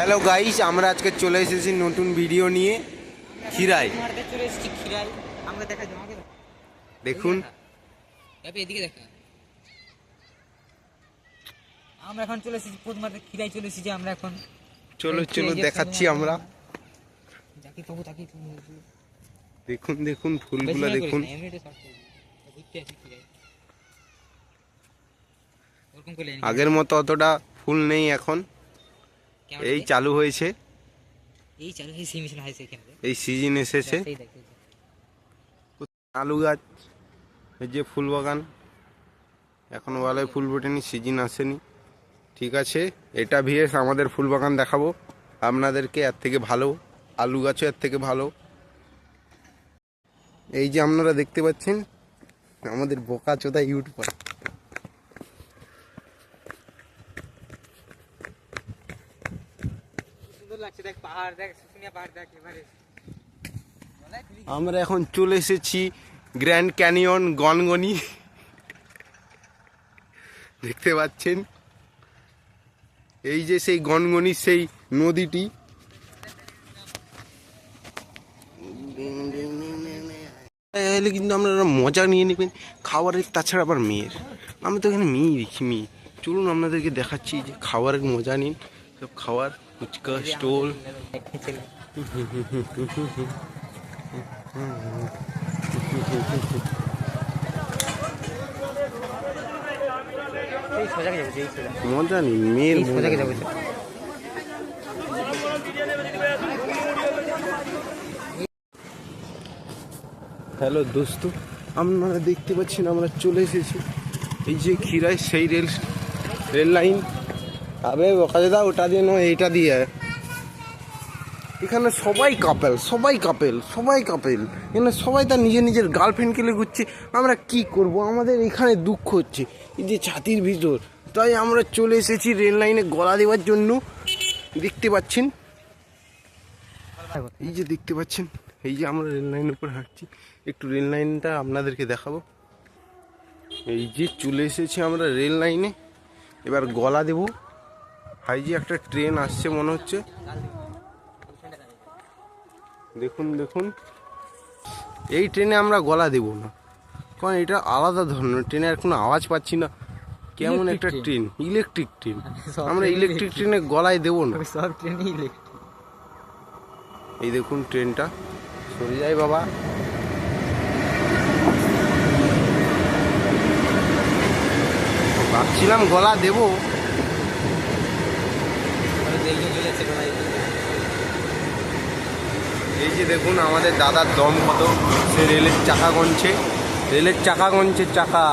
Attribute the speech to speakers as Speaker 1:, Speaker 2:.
Speaker 1: Hello guys, আমরা আজকে চলে এসেছি নতুন ভিডিও নিয়ে খিরাই। দেখুন
Speaker 2: এদিকে দেখা, আমরা এখন চলে এসেছি পুদমার্কেট খিরাই চলে এসেছি আমরা এখন।
Speaker 1: চলো চলো দেখাচ্ছি আমরা। দেখুন দেখুন ফুলগুলো দেখুন। আগের মতো অতটা ফুল নেই এখন, এই চালু হয়েছে, এই সিজন এসেছে। আলু গাছ, এই যে ফুল বাগান, এখনো ভালো ফুল ফোটেনি, সিজন আসেনি। ঠিক আছে, এটা ভিএস আমাদের ফুল বাগান দেখাবো আপনাদেরকে, এর থেকে ভালো আলু গাছও এর থেকে ভালো। এই যে আপনারা দেখতে পাচ্ছেন আমাদের বোকা চোদা ইউটিউবার। আমরা এখন চলে এসেছি গ্র্যান্ড ক্যানিয়ন গনগনি, দেখতে পাচ্ছেন। এই যে সেই গনগনির সেই নদীটি, কিন্তু আপনারা মজা নিয়ে নেবেন খাবারের, তাছাড়া আবার মেয়ের। আমি তো এখানে মেয়ে দেখি, মেয়ে। চলুন আপনাদেরকে দেখাচ্ছি যে খাবারের মজা নিন। সব খাবার, ফুচকা স্টল। মজা নিন মেয়ের। হ্যালো দোস্ত, আপনারা দেখতে পাচ্ছেন আমরা চলে এসেছি এই যে খিরাই, সেই রেল লাইন। আবে ওখানে দাও, ওটা দিয়ে নয়, এইটা দিয়ে। এখানে সবাই কাপেল, সবাই কাপেল, সবাই কাপেল। এখানে সবাই তার নিজের নিজের গার্লফ্রেন্ডকে নিয়ে ঘুরছে। আমরা কি করব, আমাদের এখানে দুঃখ হচ্ছে এই যে ছাতির ভিতর। তাই আমরা চলে এসেছি রেল লাইনে গলা দেওয়ার জন্য। দেখতে পাচ্ছেন, এই যে দেখতে পাচ্ছেন, এই যে আমরা রেল লাইনের উপর হাঁটছি। একটু রেল লাইনটা আপনাদেরকে দেখাবো। এই যে চলে এসেছি আমরা রেল লাইনে, এবার গলা দেব। হাই যে একটা ট্রেন আসছে মনে হচ্ছে, দেখুন দেখুন। এই ট্রেনে আমরা গলা দেব না, কারণ এটা আলাদা ধরনের ট্রেনে, আর কোনো আওয়াজ পাচ্ছি না। কেমন একটা ট্রেন, ইলেকট্রিক ট্রেন। আমরা ইলেকট্রিক ট্রেনে গলায় দেবো না, সব ট্রেনে ইলেকট্রিক। এই দেখুন ট্রেনটা সরে যায় বাবা। ভাবছিলাম গলা দেব, এই যে দেখুন আমাদের দাদার দম কত, সে রেলের চাকা গনছে, রেলের চাকা গনছে, চাকা।